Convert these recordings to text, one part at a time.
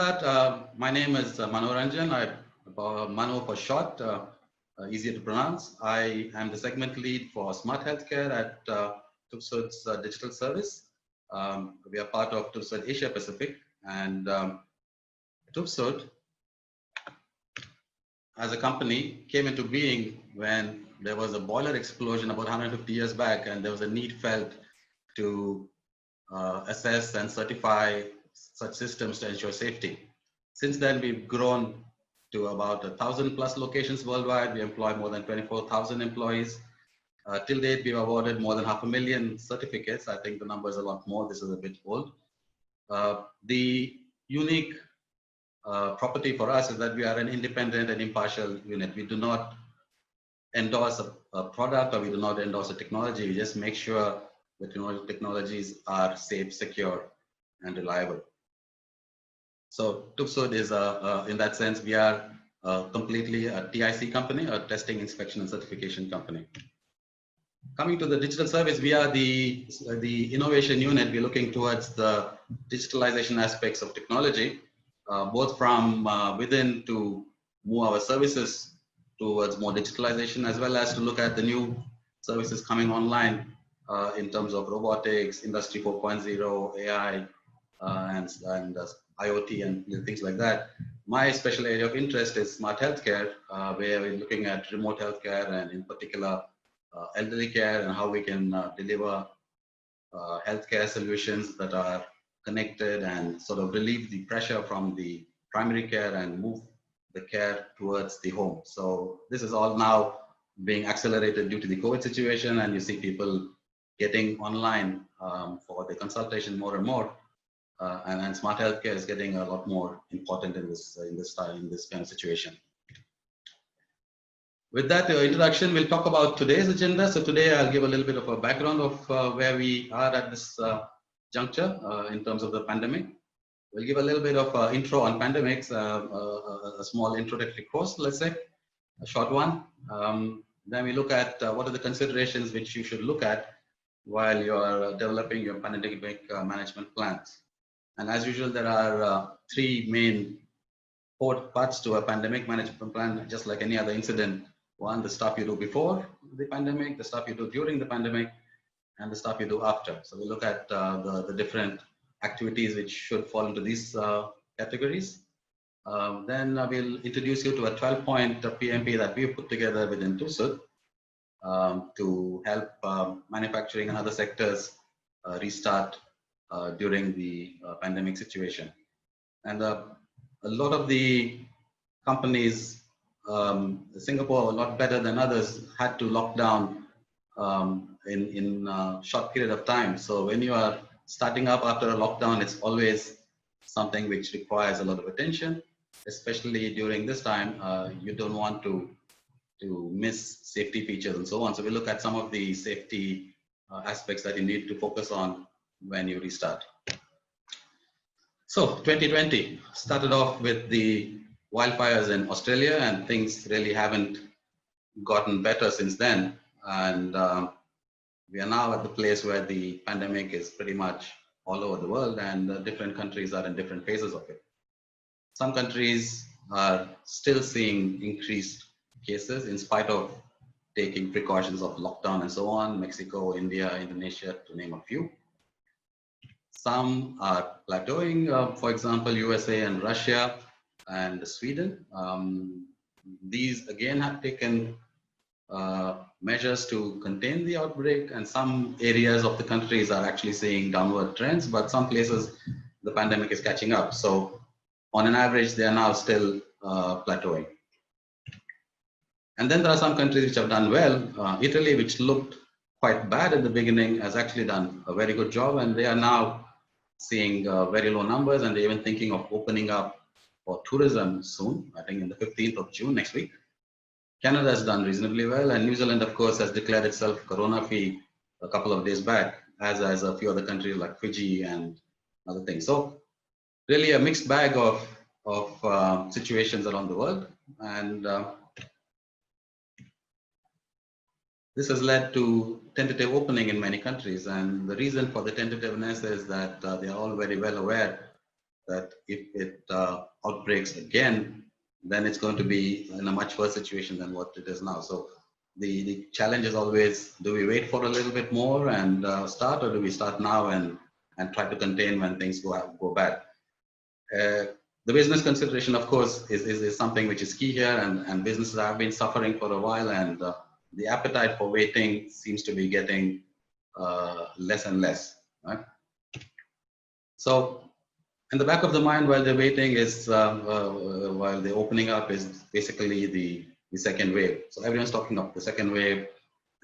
start, my name is Manoranjan. Mano for short, easier to pronounce. I am the segment lead for Smart Healthcare at TÜV SÜD's digital service. We are part of TÜV SÜD Asia Pacific, and TÜV SÜD as a company came into being when there was a boiler explosion about 150 years back, and there was a need felt to assess and certify such systems to ensure safety. Since then, we've grown to about 1,000 plus locations worldwide. We employ more than 24,000 employees. Till date, we've awarded more than 500,000 certificates. I think the number is a lot more. This is a bit old. The unique property for us is that we are an independent and impartial unit. We do not endorse a product, or we do not endorse a technology. We just make sure the technologies are safe, secure, and reliable. So TÜV SÜD is, in that sense, we are completely a TIC company, a testing, inspection, and certification company. Coming to the digital service, we are the innovation unit. We're looking towards the digitalization aspects of technology, both from within to move our services towards more digitalization, as well as to look at the new services coming online in terms of robotics, Industry 4.0, AI, and IoT and things like that. My special area of interest is smart healthcare, where we're looking at remote healthcare and in particular elderly care, and how we can deliver healthcare solutions that are connected and sort of relieve the pressure from the primary care and move the care towards the home. So this is all now being accelerated due to the COVID situation, and you see people getting online for the consultation more and more. And smart healthcare is getting a lot more important in this kind of situation. With that introduction, we'll talk about today's agenda. So today I'll give a little bit of a background of where we are at this juncture in terms of the pandemic. We'll give a little bit of intro on pandemics, a small introductory course, let's say, a short one. Then we look at what are the considerations which you should look at while you are developing your pandemic management plans. And as usual, there are three main parts to a pandemic management plan, just like any other incident. One, the stuff you do before the pandemic, the stuff you do during the pandemic, and the stuff you do after. So we look at the different activities which should fall into these categories. Then we'll introduce you to a 12-point PMP that we've put together within TÜV SÜD to help manufacturing and other sectors restart during the pandemic situation. And a lot of the companies, Singapore, a lot better than others, had to lock down in a short period of time. So when you are starting up after a lockdown, it's always something which requires a lot of attention, especially during this time. You don't want to miss safety features and so on. So we look at some of the safety aspects that you need to focus on when you restart. So 2020 started off with the wildfires in Australia, and things really haven't gotten better since then. And we are now at the place where the pandemic is pretty much all over the world, and different countries are in different phases of it. Some countries are still seeing increased cases in spite of taking precautions of lockdown and so on. Mexico, India, Indonesia, to name a few. Some are plateauing, for example, USA and Russia and Sweden. These again have taken measures to contain the outbreak, and some areas of the countries are actually seeing downward trends, but some places the pandemic is catching up. So on an average, they are now still plateauing. And then there are some countries which have done well. Italy, which looked quite bad at the beginning, has actually done a very good job, and they are now seeing very low numbers, and they're even thinking of opening up for tourism soon, I think in the 15th of June next week. Canada has done reasonably well, and New Zealand, of course, has declared itself corona-free a couple of days back, as a few other countries like Fiji and other things. So really a mixed bag of situations around the world, and this has led to tentative opening in many countries. And the reason for the tentativeness is that they are all very well aware that if it outbreaks again, then it's going to be in a much worse situation than what it is now. So the challenge is always, do we wait for a little bit more and start, or do we start now and try to contain when things go bad? The business consideration, of course, is something which is key here, and businesses have been suffering for a while, and the appetite for waiting seems to be getting less and less. Right? So in the back of the mind while they're waiting is, while they're opening up, is basically the second wave. So everyone's talking about the second wave,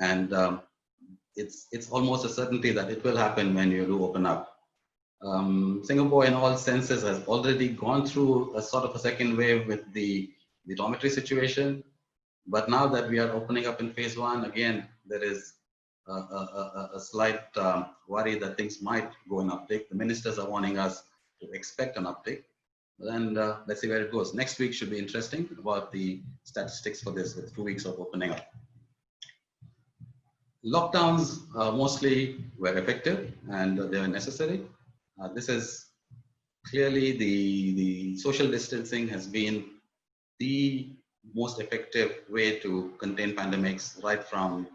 and it's almost a certainty that it will happen when you do open up. Singapore, in all senses, has already gone through a sort of a second wave with the dormitory situation. But now that we are opening up in phase one, again, there is a slight worry that things might go in uptake. The ministers are warning us to expect an uptake. And let's see where it goes. Next week should be interesting about the statistics for this, with 2 weeks of opening up. Lockdowns mostly were effective and they were necessary. This is clearly the social distancing has been the most effective way to contain pandemics, right from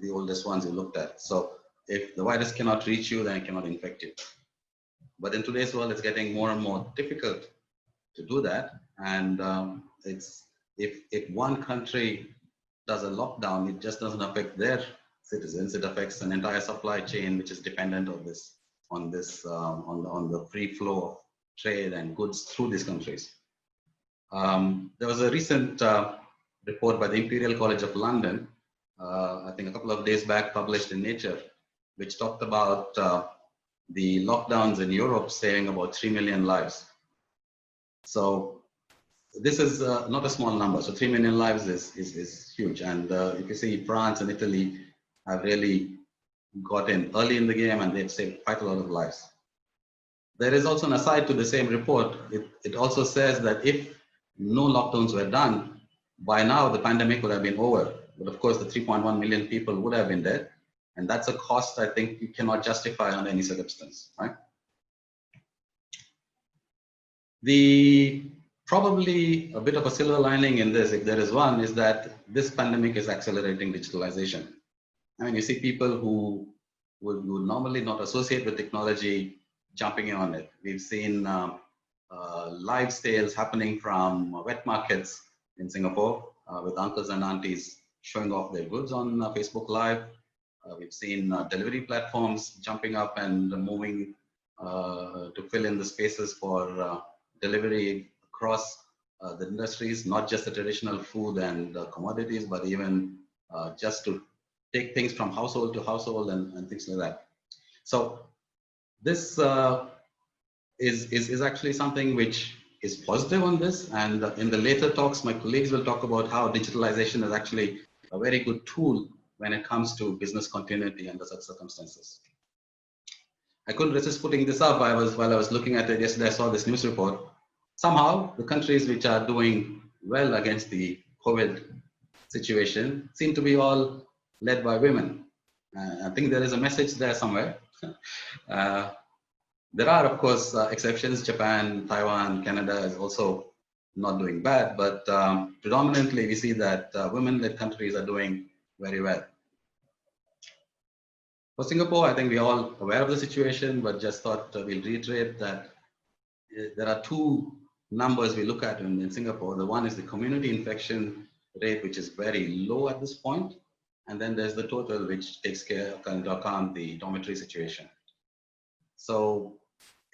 the oldest ones you looked at. So if the virus cannot reach you, then it cannot infect you. But in today's world, it's getting more and more difficult to do that. And if one country does a lockdown, it just doesn't affect their citizens. It affects an entire supply chain which is dependent on this, on the free flow of trade and goods through these countries. There was a recent report by the Imperial College of London, I think a couple of days back, published in Nature, which talked about the lockdowns in Europe saving about 3 million lives. So this is not a small number. So 3 million lives is huge. And if you see, France and Italy have really got in early in the game, and they've saved quite a lot of lives. There is also an aside to the same report. It also says that if no lockdowns were done, by now the pandemic would have been over. But of course, the 3.1 million people would have been dead. And that's a cost I think you cannot justify under any circumstance, right? Probably a bit of a silver lining in this, if there is one, is that this pandemic is accelerating digitalization. I mean, you see people who would normally not associate with technology jumping in on it. We've seen live sales happening from wet markets in Singapore with uncles and aunties showing off their goods on Facebook Live. We've seen delivery platforms jumping up and moving to fill in the spaces for delivery across the industries, not just the traditional food and commodities, but even just to take things from household to household and things like that. So this is actually something which is positive on this. And in the later talks, my colleagues will talk about how digitalization is actually a very good tool when it comes to business continuity under such circumstances. I couldn't resist putting this up. While I was looking at it yesterday, I saw this news report. Somehow, the countries which are doing well against the COVID situation seem to be all led by women. I think there is a message there somewhere. There are, of course, exceptions. Japan, Taiwan, Canada is also not doing bad, but predominantly we see that women-led countries are doing very well. For Singapore, I think we're all aware of the situation, but just thought we'll reiterate that there are two numbers we look at in Singapore. The one is the community infection rate, which is very low at this point. And then there's the total, which takes into account the dormitory situation. So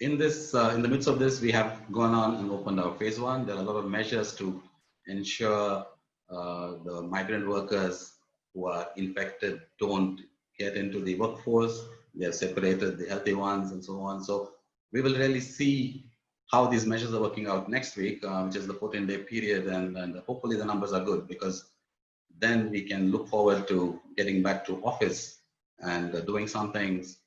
in this, in the midst of this, we have gone on and opened our phase one. There are a lot of measures to ensure the migrant workers who are infected don't get into the workforce. They have separated the healthy ones and so on. So we will really see how these measures are working out next week, which is the 14-day period, and hopefully the numbers are good, because then we can look forward to getting back to office and doing some things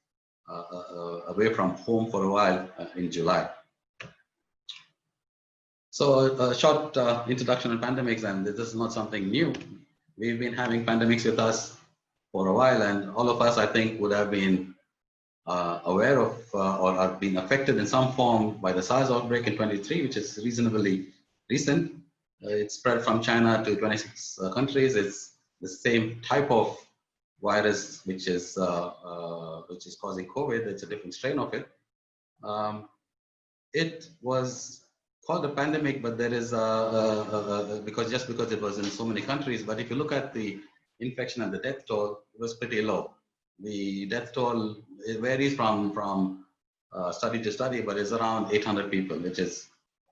away from home for a while in July. So a short introduction on pandemics, and this is not something new. We've been having pandemics with us for a while, and all of us, I think, would have been aware of or are being affected in some form by the SARS outbreak in 23, which is reasonably recent. It spread from China to 26 countries. It's the same type of virus which is causing COVID. It's a different strain of it. It was called a pandemic, but there is because it was in so many countries. But if you look at the infection and the death toll, it was pretty low. The death toll, it varies from study to study, but it's around 800 people, which is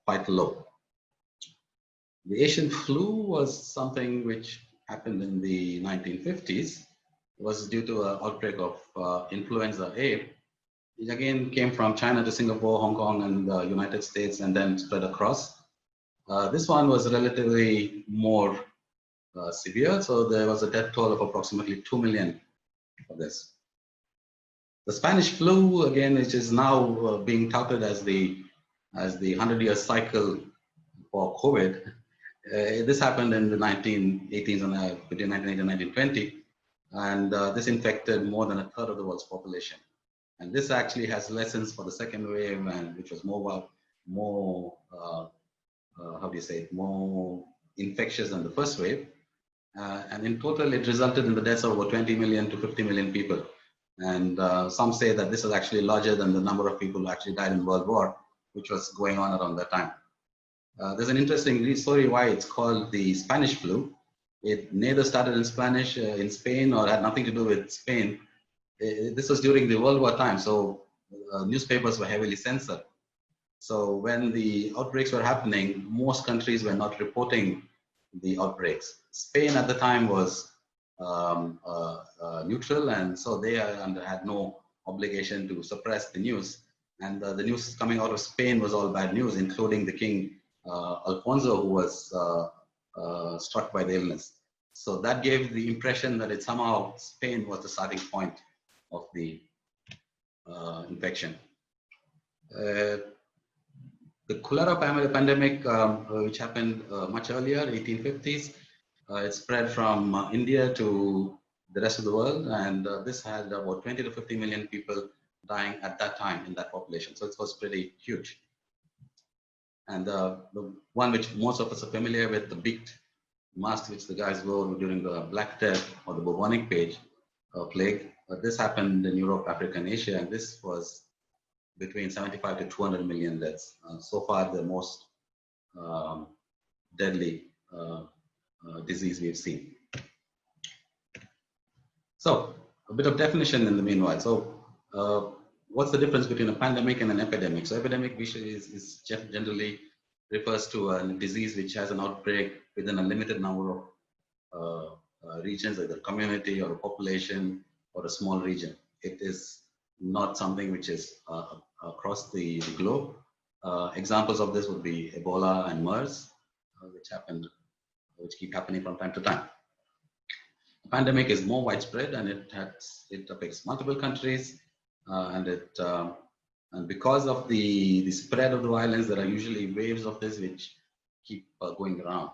quite low. The Asian flu was something which happened in the 1950s. It was due to an outbreak of influenza A. It again came from China to Singapore, Hong Kong, and the United States, and then spread across. This one was relatively more severe, so there was a death toll of approximately 2 million for this. The Spanish flu, again, which is now being touted as the 100-year cycle for COVID. This happened in the 1980s and between 1980 and 1920, and this infected more than a third of the world's population. And this actually has lessons for the second wave, and which was more more infectious than the first wave. And in total, it resulted in the deaths of over 20 million to 50 million people. And some say that this is actually larger than the number of people who actually died in World War, which was going on around that time. There's an interesting story why it's called the Spanish flu. It neither started in Spain or had nothing to do with Spain. This was during the World War time, so newspapers were heavily censored. So when the outbreaks were happening, most countries were not reporting the outbreaks. Spain at the time was neutral, and so they had no obligation to suppress the news. And the news coming out of Spain was all bad news, including the King Alfonso, who was struck by the illness. So that gave the impression that it somehow Spain was the starting point of the infection. The cholera pandemic, which happened much earlier, 1850s, it spread from India to the rest of the world, and this had about 20 to 50 million people dying at that time in that population. So it was pretty huge. And the one which most of us are familiar with, the beaked mask which the guys wore during the Black Death or the bubonic plague. This happened in Europe, Africa, and Asia, and this was between 75 to 200 million deaths. So far, the most deadly disease we've seen. So, a bit of definition in the meanwhile. So, what's the difference between a pandemic and an epidemic? So, epidemic is generally refers to a disease which has an outbreak within a limited number of regions, either a community or a population or a small region. It is not something which is across the globe. Examples of this would be Ebola and MERS, which keep happening from time to time. The pandemic is more widespread, and it affects multiple countries, and because of the spread of the violence, there are usually waves of this which keep going around.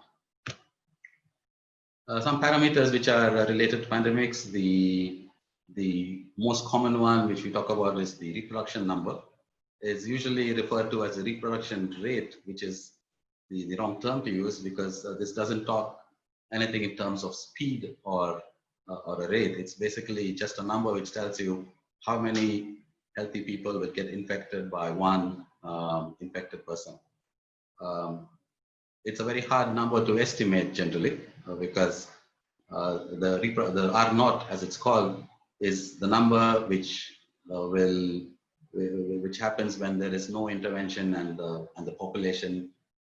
Some parameters which are related to pandemics. The most common one which we talk about is the reproduction number. It's usually referred to as the reproduction rate, which is the wrong term to use, because this doesn't talk anything in terms of speed or a rate. It's basically just a number which tells you how many healthy people will get infected by one infected person. It's a very hard number to estimate generally, because the R naught, as it's called, is the number which happens when there is no intervention and the population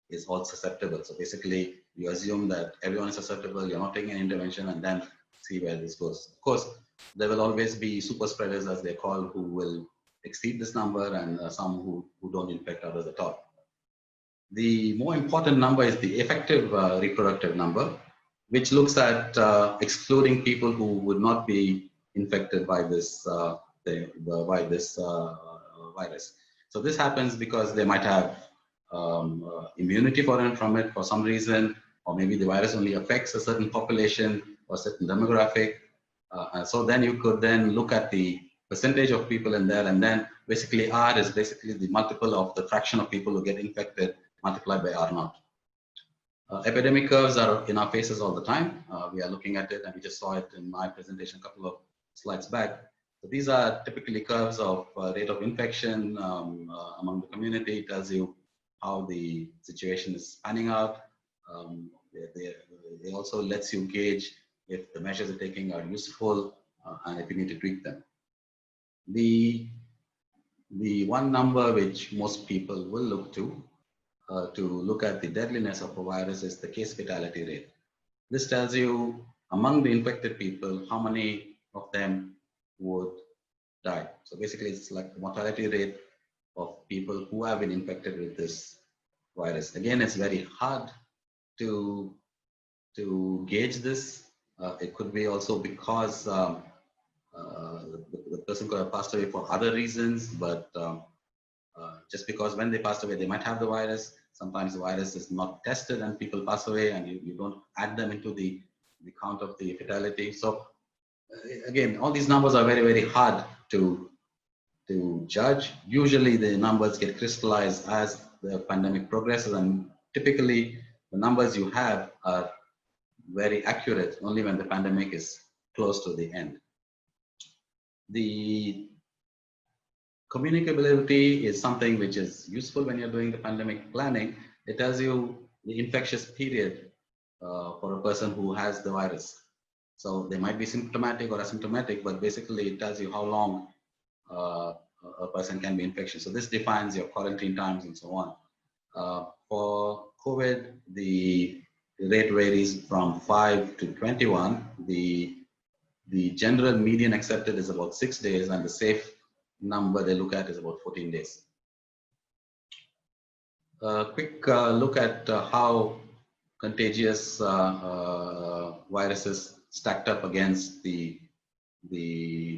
is all susceptible. So basically, you assume that everyone is susceptible, you're not taking an intervention, and then see where this goes. Of course, there will always be super spreaders, as they're called, who will exceed this number, and some who don't infect others at all. The more important number is the effective reproductive number, which looks at excluding people who would not be infected by this virus. So this happens because they might have immunity from it for some reason, or maybe the virus only affects a certain population or certain demographic. So then you could then look at the percentage of people in there, and then basically R is basically the multiple of the fraction of people who get infected multiplied by R naught. Epidemic curves are in our faces all the time. We are looking at it, and we just saw it in my presentation a couple of slides back. So these are typically curves of rate of infection among the community. It tells you how the situation is panning out. It also lets you gauge if the measures you're taking are useful and if you need to tweak them. The one number which most people will look to look at the deadliness of a virus is the case fatality rate. This tells you among the infected people, how many of them would die. So basically it's like the mortality rate of people who have been infected with this virus. Again, it's very hard to gauge this. It could be also because the person could have passed away for other reasons, but just because when they passed away, they might have the virus. Sometimes the virus is not tested and people pass away, and you don't add them into the count of the fatality. So again, all these numbers are very, very hard to judge. Usually the numbers get crystallized as the pandemic progresses, and typically the numbers you have are very accurate only when the pandemic is close to the end. The communicability is something which is useful when you're doing the pandemic planning. It tells you the infectious period for a person who has the virus. So they might be symptomatic or asymptomatic, but basically it tells you how long a person can be infectious. So this defines your quarantine times and so on. For COVID, the rate varies from 5 to 21. The general median accepted is about 6 days, and the safe number they look at is about 14 days. A quick look at how contagious viruses stacked up against the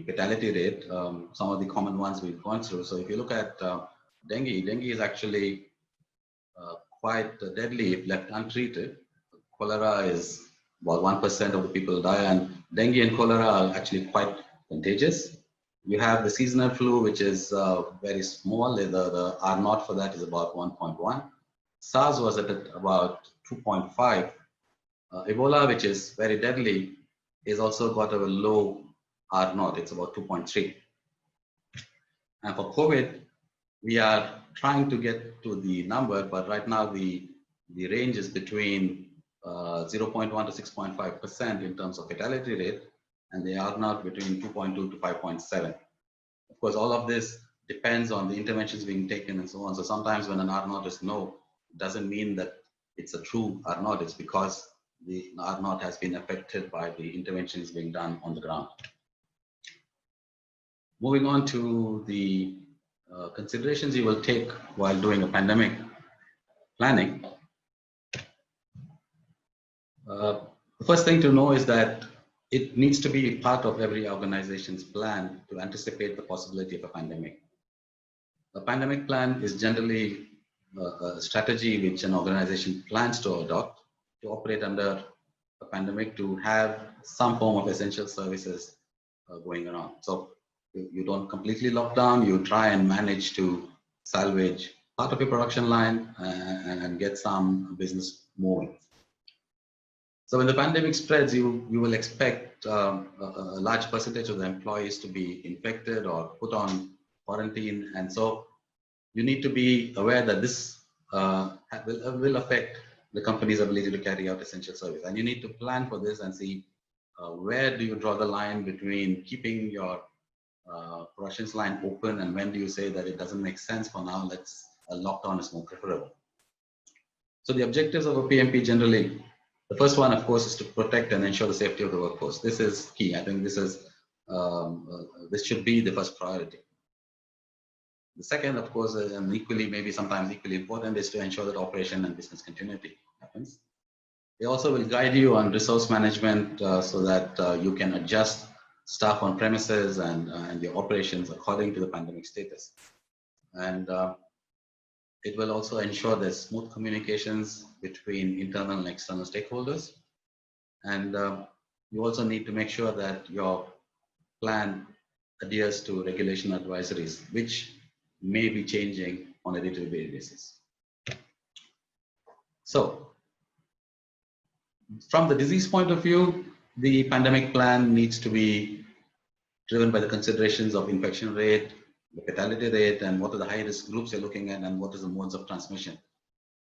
fatality rate. Some of the common ones we've gone through. So if you look at dengue is actually quite deadly if left untreated. Cholera is about 1% of the people die, and dengue and cholera are actually quite contagious. You have the seasonal flu, which is very small. The R naught for that is about 1.1. SARS was at about 2.5. Ebola, which is very deadly, is also got a low R naught. It's about 2.3. And for COVID, we are trying to get to the number, but right now the range is between 0.1 to 6.5% in terms of fatality rate, and they are now between 2.2 to 5.7. Of course, all of this depends on the interventions being taken and so on. So sometimes when an R naught is low, it doesn't mean that it's a true R naught. It's because the R naught has been affected by the interventions being done on the ground. Moving on to the considerations you will take while doing a pandemic planning. The first thing to know is that it needs to be part of every organization's plan to anticipate the possibility of a pandemic. A pandemic plan is generally a strategy which an organization plans to adopt to operate under a pandemic, to have some form of essential services going around. So you don't completely lock down, you try and manage to salvage part of your production line and get some business moving. So when the pandemic spreads, you will expect a large percentage of the employees to be infected or put on quarantine. And so you need to be aware that this will affect the company's ability to carry out essential service. And you need to plan for this and see where do you draw the line between keeping your productions line open, and when do you say that it doesn't make sense for now, let's lockdown is more preferable. So the objectives of a PMP generally, the first one, of course, is to protect and ensure the safety of the workforce. This is key. I think this is this should be the first priority. The second, of course, and equally, maybe sometimes equally important, is to ensure that operation and business continuity happens. They also will guide you on resource management so that you can adjust staff on premises and your operations according to the pandemic status. And it will also ensure there's smooth communications between internal and external stakeholders. And you also need to make sure that your plan adheres to regulation advisories, which may be changing on a day-to-day basis. So, from the disease point of view, the pandemic plan needs to be driven by the considerations of infection rate, the fatality rate, and what are the high-risk groups you're looking at, and what is the modes of transmission.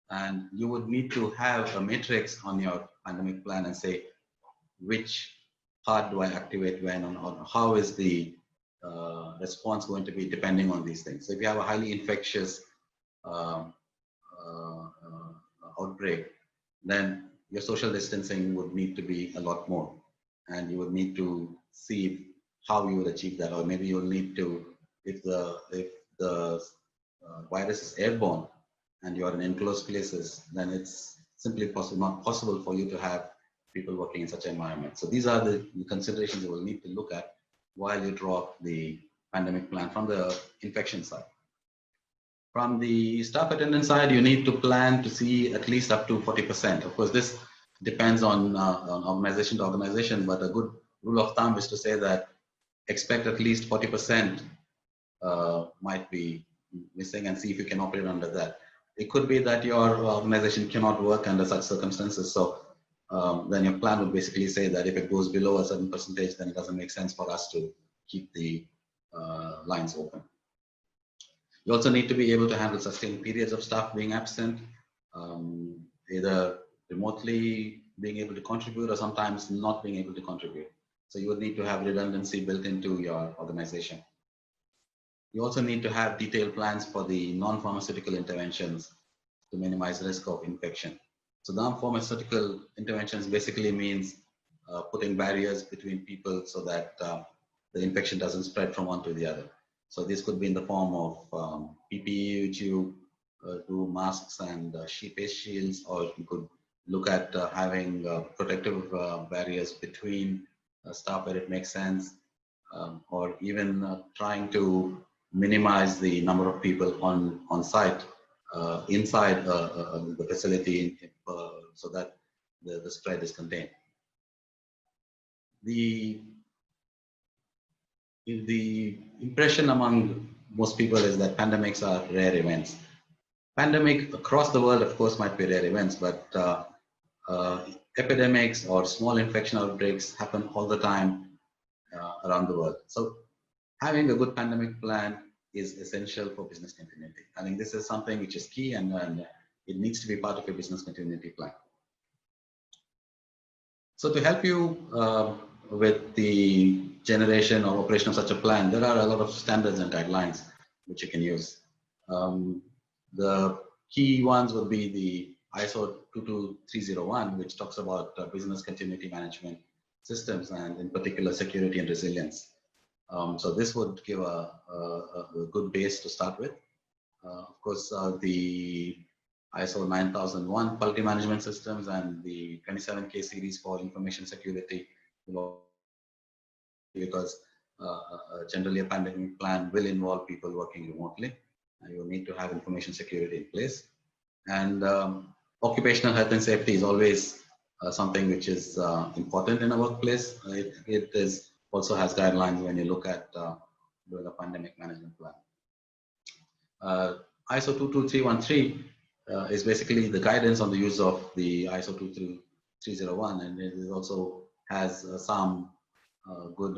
And you would need to have a matrix on your pandemic plan and say, which part do I activate when, or how is the response going to be depending on these things. So if you have a highly infectious outbreak, then your social distancing would need to be a lot more, and you would need to see how you would achieve that, or maybe you'll need to, if the virus is airborne and you are in enclosed places, then it's simply not possible for you to have people working in such an environment. So these are the considerations you will need to look at while you draw up the pandemic plan from the infection side. From the staff attendance side, you need to plan to see at least up to 40%. Of course, this depends on organization to organization, but a good rule of thumb is to say that expect at least 40% might be missing, and see if you can operate under that. It could be that your organization cannot work under such circumstances, so then your plan would basically say that if it goes below a certain percentage, then it doesn't make sense for us to keep the lines open. You also need to be able to handle sustained periods of staff being absent, either remotely being able to contribute or sometimes not being able to contribute. So you would need to have redundancy built into your organization. You also need to have detailed plans for the non-pharmaceutical interventions to minimize risk of infection. So non-pharmaceutical interventions basically means putting barriers between people so that the infection doesn't spread from one to the other. So this could be in the form of PPE, which you do masks and face shields, or you could look at having protective barriers between staff where it makes sense, or even trying to minimize the number of people on site inside the facility so that the spread is contained. The impression among most people is that pandemics are rare events. Pandemic across the world, of course, might be rare events, but epidemics or small infection outbreaks happen all the time around the world. So having a good pandemic plan is essential for business continuity. I think this is something which is key, and it needs to be part of your business continuity plan. So to help you with the generation or operation of such a plan, there are a lot of standards and guidelines which you can use. The key ones would be the ISO 22301, which talks about business continuity management systems, and in particular security and resilience. So this would give a good base to start with. Of course, the ISO 9001 quality management systems and the 27K series for information security, because generally a pandemic plan will involve people working remotely, and you will need to have information security in place. And occupational health and safety is always something which is important in a workplace. It is also has guidelines when you look at doing a pandemic management plan. ISO 22313 is basically the guidance on the use of the ISO 22301, and it also has some good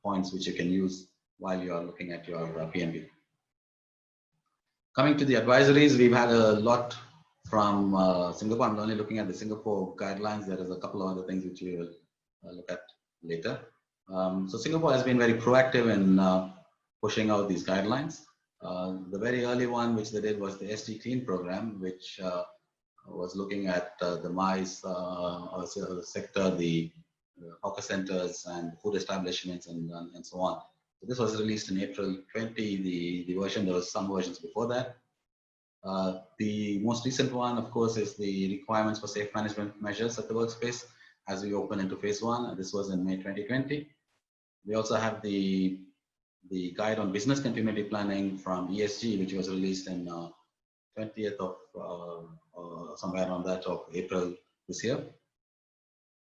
points which you can use while you are looking at your PMP. Coming to the advisories, we've had a lot from Singapore. I'm only looking at the Singapore guidelines. There is a couple of other things which we will look at later. So Singapore has been very proactive in pushing out these guidelines. The very early one which they did was the SD Clean program, which was looking at the MICE sector, the hawker centers and food establishments and so on. So this was released in April 20, the version. There was some versions before that. The most recent one, of course, is the requirements for safe management measures at the workspace as we open into phase 1. This was in May 2020. We also have the guide on business continuity planning from ESG, which was released in 20th of somewhere around that of April this year.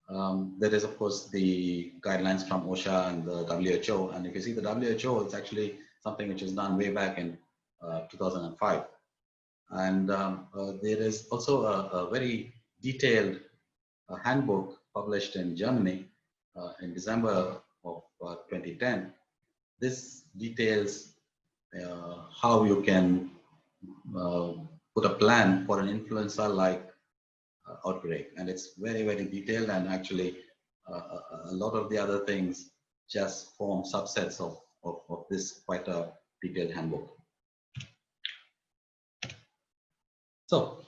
There is, of course, the guidelines from OSHA and the WHO. And if you see the WHO, it's actually something which was done way back in 2005. And there is also a very detailed handbook published in Germany in December of 2010. This details how you can put a plan for an influenza-like outbreak, and it's very, very detailed, and actually a lot of the other things just form subsets of this quite a detailed handbook. So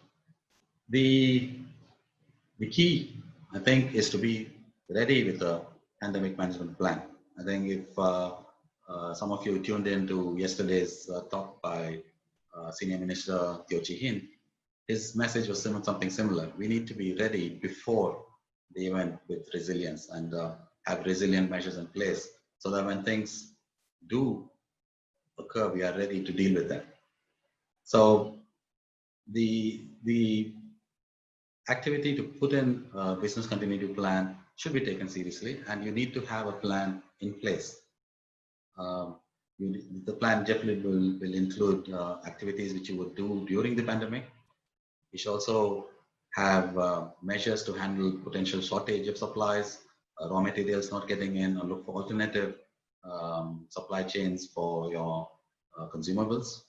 the key, I think, is to be ready with a pandemic management plan. I think if some of you tuned into yesterday's talk by Senior Minister Teo Chi-hin, his message was something similar. We need to be ready before the event with resilience and have resilient measures in place so that when things do occur, we are ready to deal with them. So the activity to put in a business continuity plan should be taken seriously, and you need to have a plan in place. The plan definitely will include activities which you would do during the pandemic. You should also have measures to handle potential shortage of supplies, raw materials not getting in, or look for alternative supply chains for your consumables.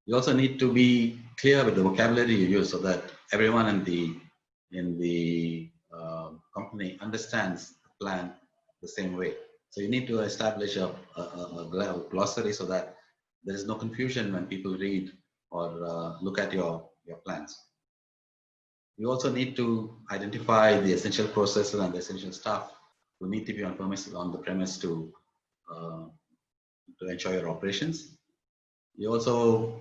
You also need to be clear with the vocabulary you use so that everyone in the company understands the plan the same way. So you need to establish a glossary so that there is no confusion when people read or look at your plans. You also need to identify the essential processes and the essential staff who need to be on the premise to ensure your operations. You also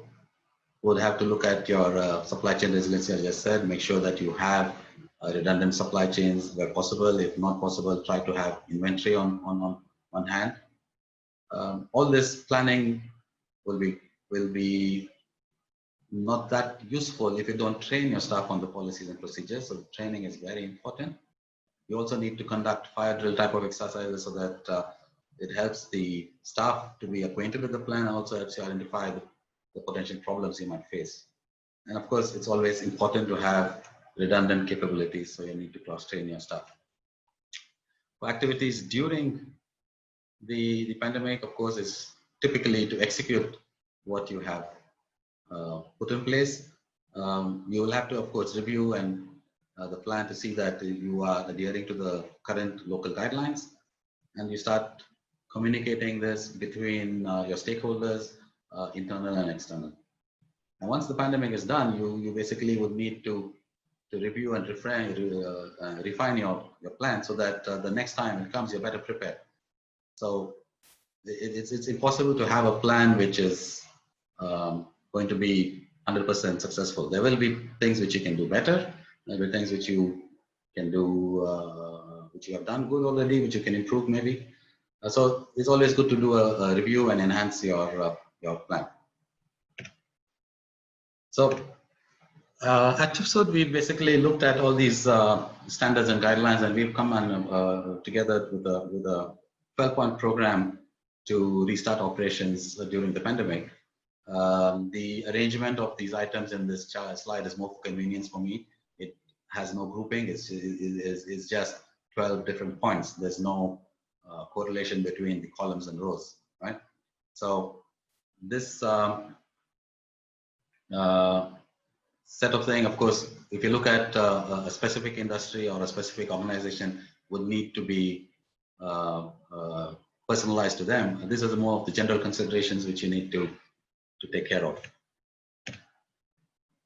would have to look at your supply chain resilience, as I just said. Make sure that you have redundant supply chains where possible. If not possible, try to have inventory on hand. All this planning will be not that useful if you don't train your staff on the policies and procedures. So training is very important. You also need to conduct fire drill type of exercises so that it helps the staff to be acquainted with the plan, and also helps you identify the potential problems you might face. And of course, it's always important to have redundant capabilities, so you need to cross-train your staff. For activities during the pandemic, of course, is typically to execute what you have put in place. You will have to, of course, review and the plan to see that you are adhering to the current local guidelines, and you start communicating this between your stakeholders, internal and external. And once the pandemic is done, you basically would need to review and refine your plan so that the next time it comes, you're better prepared. So it's impossible to have a plan which is going to be 100% successful. There will be things which you can do better. There will be things which you can do, which you have done good already, which you can improve maybe. So it's always good to do a review and enhance your plan. So at TÜV SÜD, we basically looked at all these standards and guidelines, and we've come on, together with a 12-point program to restart operations during the pandemic. The arrangement of these items in this slide is more for convenience for me. It has no grouping. It's just 12 different points. There's no correlation between the columns and rows, right? So this set of things, of course, if you look at a specific industry or a specific organization, would need to be personalized to them. And these are more of the general considerations which you need to take care of.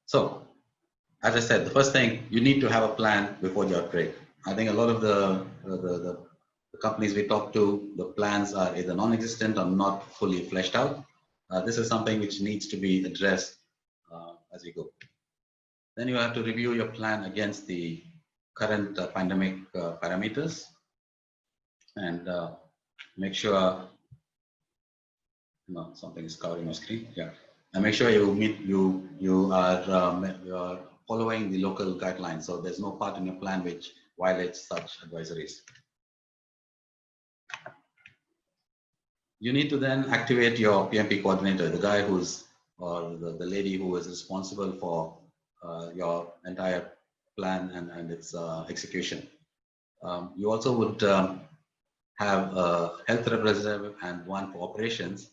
So, as I said, the first thing, you need to have a plan before the outbreak. I think a lot of the companies we talk to, the plans are either non-existent or not fully fleshed out. This is something which needs to be addressed as we go. Then you have to review your plan against the current pandemic parameters, and make sure, no, something is covering my screen. Yeah, and make sure you are following the local guidelines. So there's no part in your plan which violates such advisories. You need to then activate your PMP coordinator, the guy who's, or the lady who is responsible for your entire plan and its execution. You also would have a health representative and one for operations.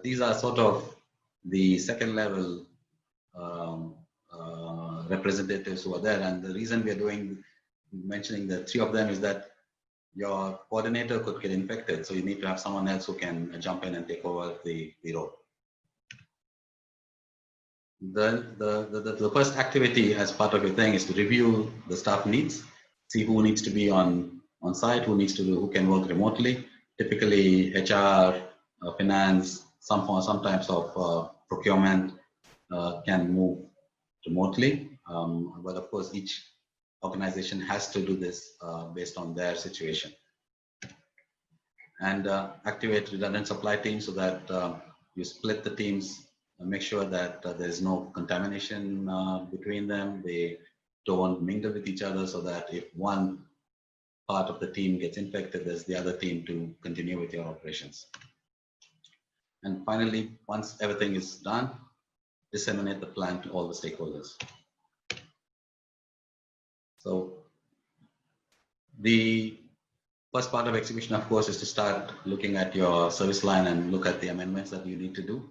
These are sort of the second level representatives who are there, and the reason we are mentioning the three of them is that your coordinator could get infected, so you need to have someone else who can jump in and take over the role. The first activity as part of your thing is to review the staff needs, see who needs to be on site, who can work remotely. Typically HR, finance, some types of procurement can move remotely, but of course each organization has to do this based on their situation. And activate redundant supply teams so that you split the teams and make sure that there is no contamination between them. They don't mingle with each other, so that if one part of the team gets infected, there's the other team to continue with your operations. And finally, once everything is done, disseminate the plan to all the stakeholders. So the first part of execution, of course, is to start looking at your service line and look at the amendments that you need to do.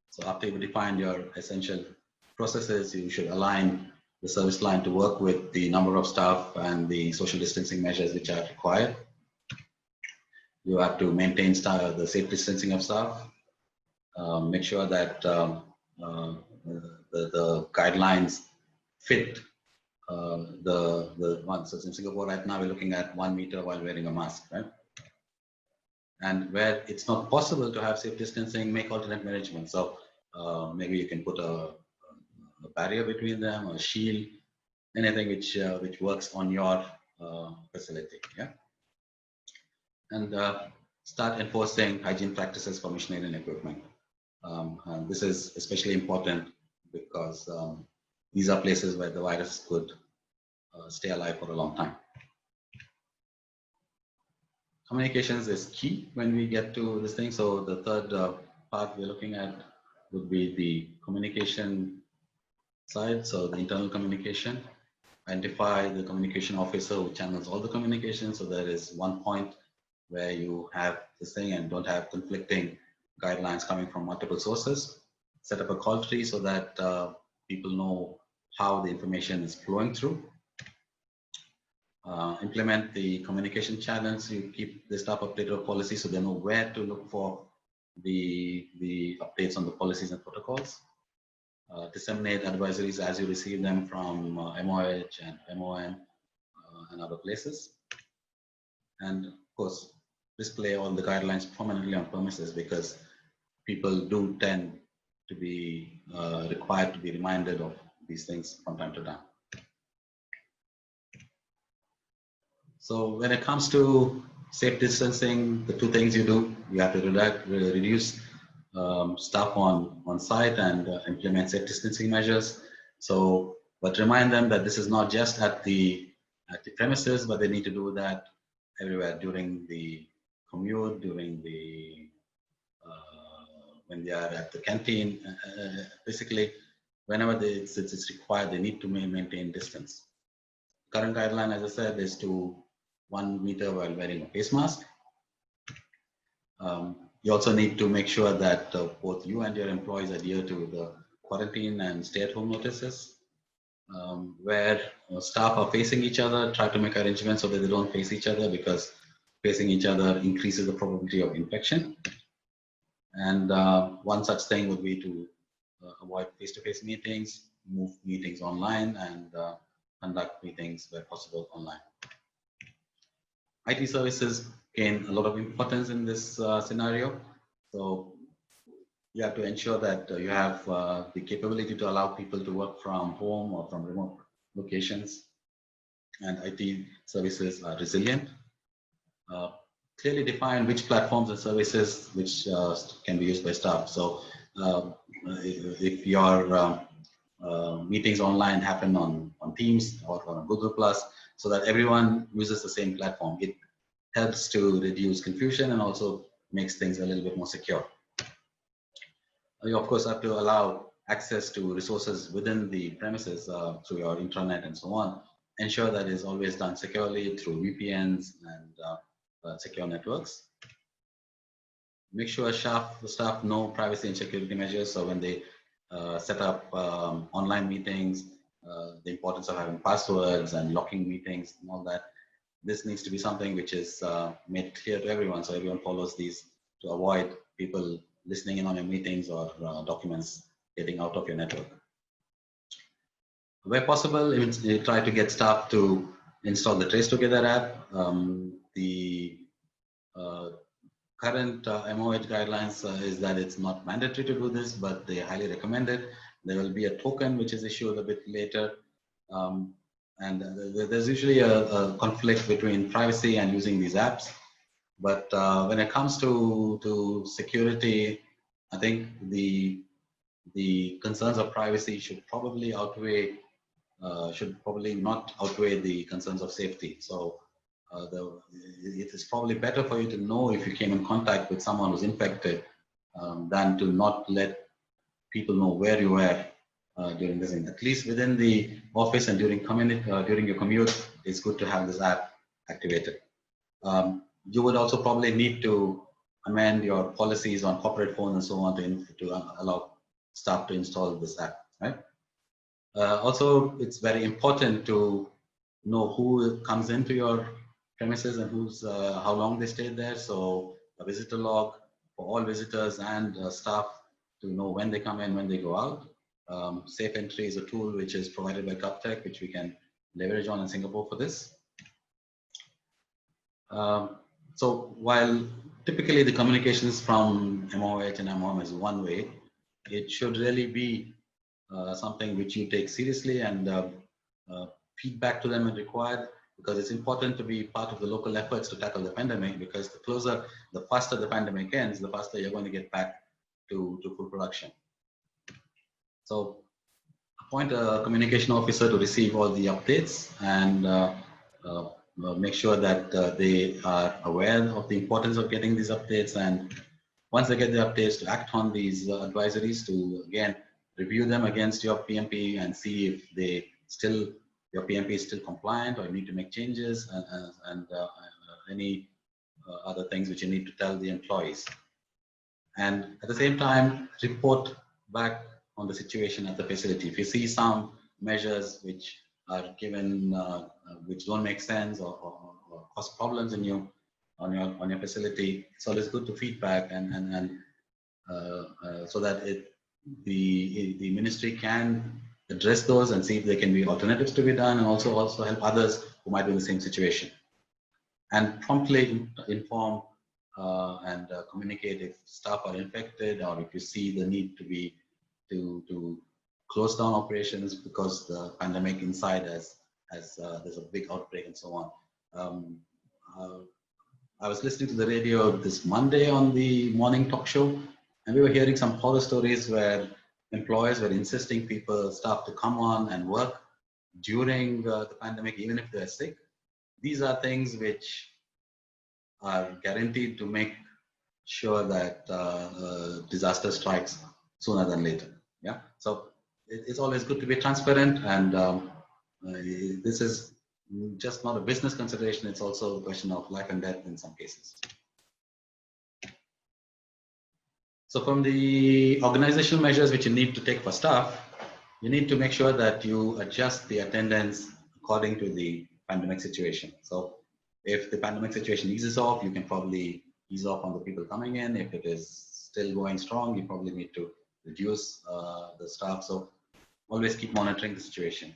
So after you've defined your essential processes, you should align the service line to work with the number of staff and the social distancing measures which are required. You have to maintain the safe distancing of staff, make sure that the guidelines fit the ones. So in Singapore right now, we're looking at 1 meter while wearing a mask, right? And where it's not possible to have safe distancing, make alternate management. So maybe you can put a barrier between them, or a shield, anything which works on your facility, yeah. And start enforcing hygiene practices for machinery and equipment. And this is especially important because these are places where the virus could stay alive for a long time. Communications is key when we get to this thing. So the third part we're looking at would be the communication side. So the internal communication, identify the communication officer who channels all the communication. So there is one point where you have this thing and don't have conflicting guidelines coming from multiple sources. Set up a call tree so that people know how the information is flowing through. Implement the communication channels. You keep the staff updated of policy so they know where to look for the updates on the policies and protocols. Disseminate advisories as you receive them from MOH and MOM and other places. And of course, display all the guidelines prominently on premises, because people do tend to be required to be reminded of these things from time to time. So when it comes to safe distancing, the two things you do, you have to reduce staff on site and implement safe distancing measures. So, but remind them that this is not just at the premises, but they need to do that everywhere during the commute, during the when they are at the canteen. Basically, whenever it's required, they need to maintain distance. Current guideline, as I said, is to 1 meter while wearing a face mask. You also need to make sure that both you and your employees adhere to the quarantine and stay-at-home notices. Where staff are facing each other, try to make arrangements so that they don't face each other, because facing each other increases the probability of infection. And one such thing would be to avoid face-to-face meetings, move meetings online, and conduct meetings where possible online. IT services gain a lot of importance in this scenario. So you have to ensure that you have the capability to allow people to work from home or from remote locations, and IT services are resilient. Clearly define which platforms and services which can be used by staff. So if your meetings online happen on Teams or on Google Plus, so that everyone uses the same platform. It helps to reduce confusion and also makes things a little bit more secure. You of course have to allow access to resources within the premises through your intranet and so on. Ensure that is always done securely through VPNs and secure networks. Make sure the staff know privacy and security measures. So when they set up online meetings, the importance of having passwords and locking meetings and all that. This needs to be something which is made clear to everyone, so everyone follows these to avoid people listening in on your meetings or documents getting out of your network. Where possible, try to get staff to install the Trace Together app. The current MOH guidelines is that it's not mandatory to do this, but they highly recommend it. There will be a token which is issued a bit later. And there's usually a conflict between privacy and using these apps. But when it comes to security, I think the concerns of privacy should probably not outweigh the concerns of safety. So it is probably better for you to know if you came in contact with someone who's infected than to not let people know where you were during this. At least within the office and during your commute, it's good to have this app activated. You would also probably need to amend your policies on corporate phones and so on to allow staff to install this app, right? Also, it's very important to know who comes into your premises and how long they stayed there. So a visitor log for all visitors and staff to know when they come in, when they go out. Safe Entry is a tool which is provided by GovTech, which we can leverage on in Singapore for this. So while typically the communications from MOH and MOM is one way, it should really be something which you take seriously and feedback to them when required, because it's important to be part of the local efforts to tackle the pandemic, because the faster the pandemic ends, the faster you're going to get back to full production. So appoint a communication officer to receive all the updates and make sure that they are aware of the importance of getting these updates, and once they get the updates, to act on these advisories, to again review them against your PMP and see if your PMP is still compliant or you need to make changes, and any other things which you need to tell the employees. And at the same time, report back on the situation at the facility. If you see some measures which are given which don't make sense or cause problems on your facility, it's always good to feedback and so that the ministry can address those and see if there can be alternatives to be done, and also help others who might be in the same situation, and promptly inform and communicate if staff are infected, or if you see the need to close down operations because the pandemic inside as there's a big outbreak and so on. I was listening to the radio this Monday on the morning talk show, and we were hearing some horror stories where employers were insisting staff to come on and work during the pandemic, even if they're sick. These are things which are guaranteed to make sure that disaster strikes sooner than later. Yeah, so it's always good to be transparent, and this is just not a business consideration, it's also a question of life and death in some cases. So from the organizational measures which you need to take for staff, you need to make sure that you adjust the attendance according to the pandemic situation. So if the pandemic situation eases off, you can probably ease off on the people coming in. If it is still going strong, you probably need to reduce the staff. So always keep monitoring the situation.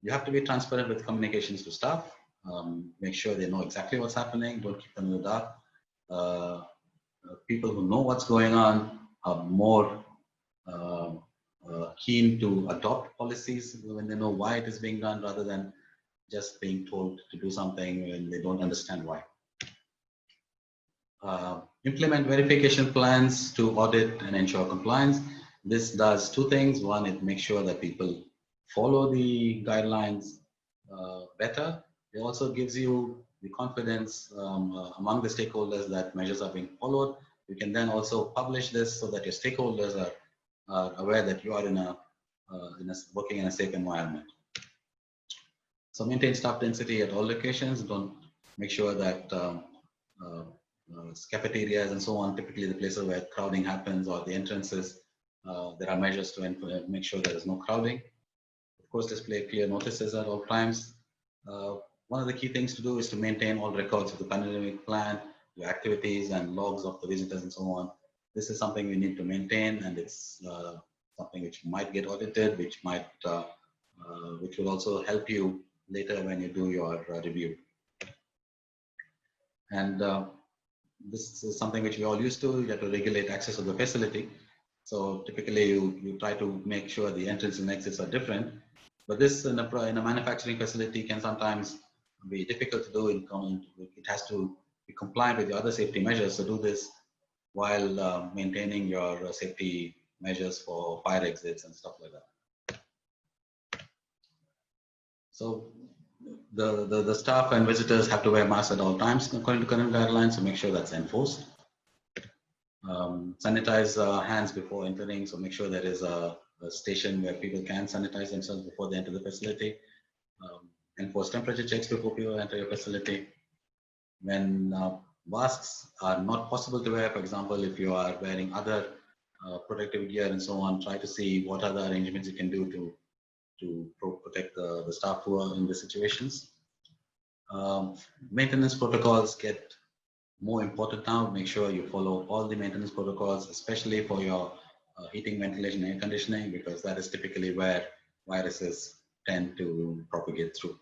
You have to be transparent with communications to staff. Make sure they know exactly what's happening. Don't keep them in the dark. People who know what's going on are more keen to adopt policies when they know why it is being done, rather than just being told to do something when they don't understand why. Implement verification plans to audit and ensure compliance. This does two things. One, it makes sure that people follow the guidelines better. It also gives you the confidence among the stakeholders that measures are being followed. You can then also publish this so that your stakeholders are aware that you are working in a safe environment. So maintain staff density at all locations. Don't make sure that cafeterias and so on, typically the places where crowding happens or the entrances, there are measures to make sure there is no crowding. Of course, display clear notices at all times. One of the key things to do is to maintain all records of the pandemic plan, your activities and logs of the visitors and so on. This is something we need to maintain, and it's something which might get audited, which will also help you later when you do your review. And this is something which we all used to. You have to regulate access to the facility. So typically you try to make sure the entrance and exits are different. But this in a manufacturing facility can sometimes be difficult to do. It has to be compliant with the other safety measures. So do this while maintaining your safety measures for fire exits and stuff like that. So the staff and visitors have to wear masks at all times according to current guidelines, so make sure that's enforced. Sanitize hands before entering, so make sure there is a station where people can sanitize themselves before they enter the facility. Enforce temperature checks before people enter your facility. When masks are not possible to wear, for example, if you are wearing other protective gear and so on, try to see what other arrangements you can do to protect the staff who are in the situations. Maintenance protocols get more important now. Make sure you follow all the maintenance protocols, especially for your heating, ventilation, air conditioning, because that is typically where viruses tend to propagate through.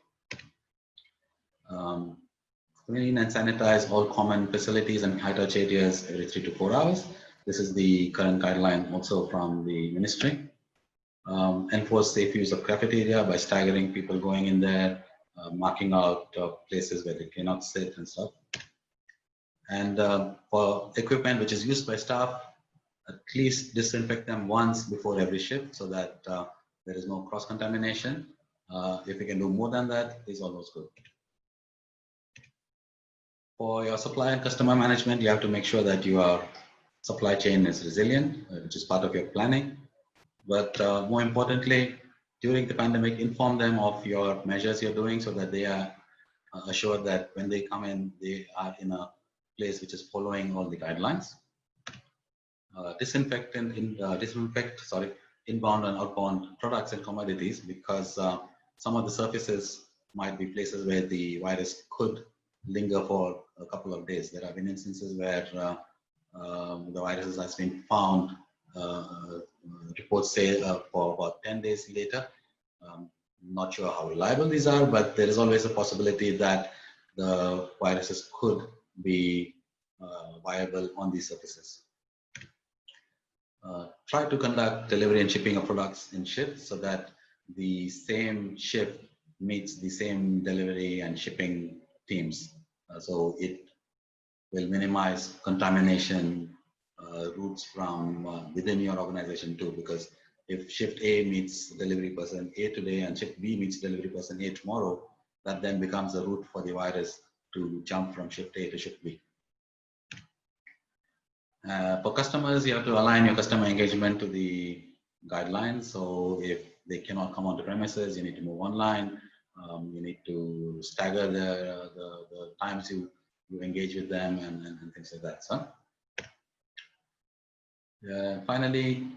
Clean and sanitize all common facilities and high-touch areas every 3 to 4 hours. This is the current guideline also from the ministry. Enforce safe use of cafeteria by staggering people going in there, marking out places where they cannot sit and stuff. And for equipment which is used by staff, at least disinfect them once before every shift so that there is no cross-contamination. If you can do more than that, it's almost good. For your supply and customer management, you have to make sure that your supply chain is resilient, which is part of your planning. But more importantly, during the pandemic, inform them of your measures you're doing so that they are assured that when they come in, they are in a place which is following all the guidelines. Disinfect inbound and outbound products and commodities, because some of the surfaces might be places where the virus could linger for a couple of days. There have been instances where the virus has been found, reports say for about 10 days later. Not sure how reliable these are, but there is always a possibility that the viruses could be viable on these surfaces. Try to conduct delivery and shipping of products in shifts so that the same shift meets the same delivery and shipping teams. So it will minimize contamination routes from within your organization too, because if shift A meets delivery person A today and shift B meets delivery person A tomorrow, that then becomes a route for the virus to jump from shift A to shift B. For customers, you have to align your customer engagement to the guidelines. So if they cannot come onto premises, you need to move online. You need to stagger the times you engage with them and things like that. So finally,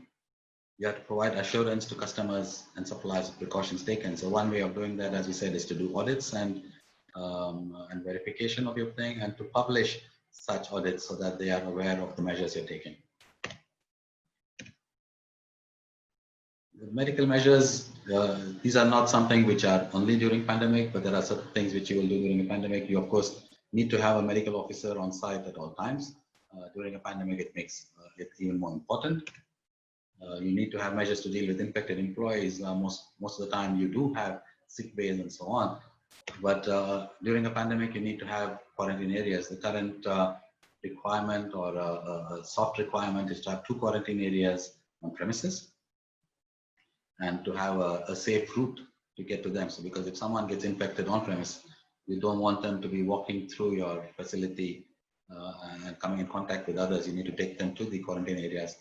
you have to provide assurance to customers and suppliers of precautions taken. So one way of doing that, as we said, is to do audits and verification of your thing, and to publish such audits so that they are aware of the measures you're taking. The medical measures, these are not something which are only during pandemic, but there are certain things which you will do during a pandemic. You of course need to have a medical officer on site at all times. During a pandemic, it makes it even more important. You need to have measures to deal with infected employees. Most of the time you do have sick bays and so on. But during a pandemic, you need to have quarantine areas. The current requirement or a soft requirement is to have 2 quarantine areas on premises, and to have a safe route to get to them. So because if someone gets infected on premise, you don't want them to be walking through your facility and coming in contact with others. You need to take them to the quarantine areas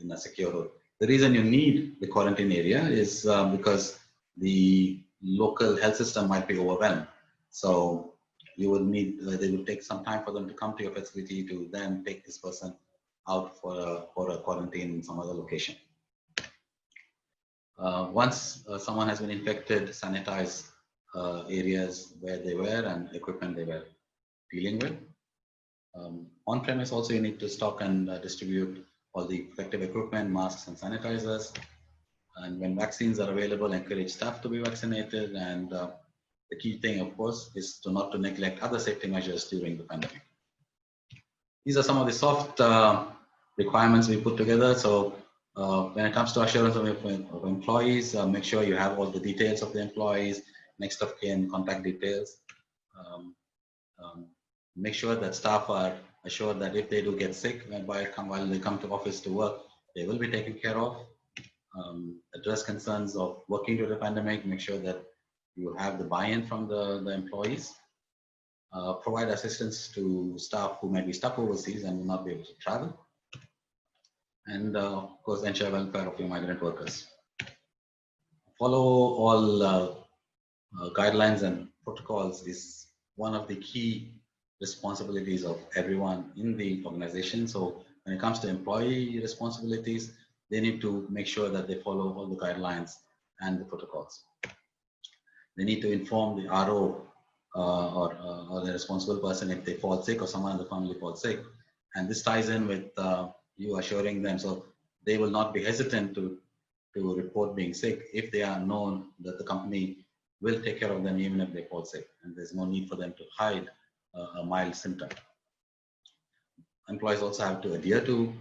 in a secure route. The reason you need the quarantine area is because the local health system might be overwhelmed. So you would need, they would take some time for them to come to your facility to then take this person out for a quarantine in some other location. Once someone has been infected, sanitize areas where they were and equipment they were dealing with. On-premise also you need to stock and distribute all the protective equipment, masks and sanitizers. And when vaccines are available, encourage staff to be vaccinated. And the key thing, of course, is not to neglect other safety measures during the pandemic. These are some of the soft requirements we put together. So when it comes to assurance of employees, make sure you have all the details of the employees, next of kin, contact details. Make sure that staff are assured that if they do get sick while they come to office to work, they will be taken care of. Address concerns of working through the pandemic, make sure that you have the buy-in from the employees. Provide assistance to staff who may be stuck overseas and will not be able to travel. And of course, ensure welfare of your migrant workers. Follow all guidelines and protocols is one of the key responsibilities of everyone in the organization. So when it comes to employee responsibilities, they need to make sure that they follow all the guidelines and the protocols. They need to inform the RO or the responsible person if they fall sick or someone in the family falls sick. And this ties in with you assuring them, so they will not be hesitant to report being sick if they are known that the company will take care of them even if they fall sick, and there's no need for them to hide a mild symptom. Employees also have to adhere to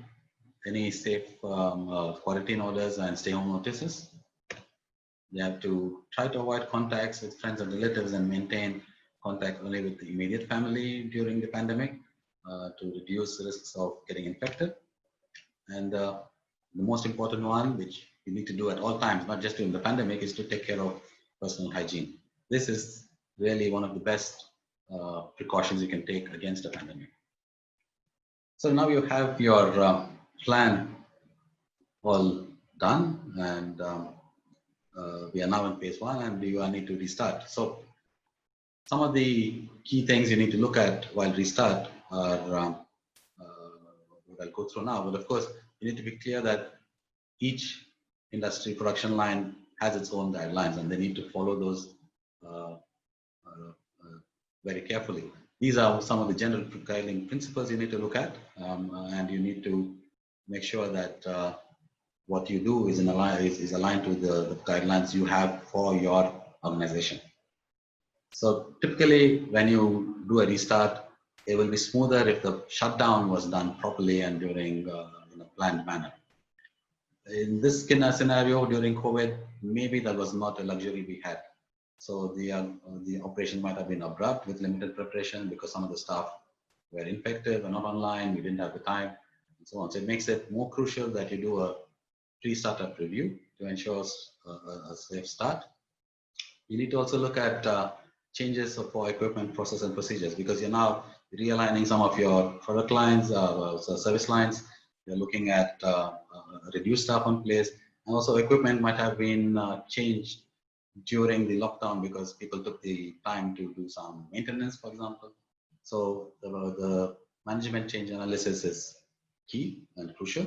any safe quarantine orders and stay home notices. They have to try to avoid contacts with friends and relatives and maintain contact only with the immediate family during the pandemic to reduce risks of getting infected. And the most important one, which you need to do at all times, not just during the pandemic, is to take care of personal hygiene. This is really one of the best precautions you can take against a pandemic. So now you have your plan all done, and we are now in phase 1, and you need to restart. So some of the key things you need to look at while restart are what I'll go through now. But of course, you need to be clear that each industry production line has its own guidelines, and they need to follow those very carefully. These are some of the general guiding principles you need to look at, and you need to make sure that what you do is aligned to the guidelines you have for your organization. So typically, when you do a restart, it will be smoother if the shutdown was done properly and during in a planned manner. In this scenario during COVID, maybe that was not a luxury we had. So the operation might have been abrupt with limited preparation because some of the staff were infected, were not online, we didn't have the time, and so on. So it makes it more crucial that you do a pre-startup review to ensure a safe start. You need to also look at changes for equipment, process, and procedures, because you're now realigning some of your product lines, service lines. You're looking at reduced staff in place, and also equipment might have been changed during the lockdown because people took the time to do some maintenance, for example. So the management change analysis is key and crucial.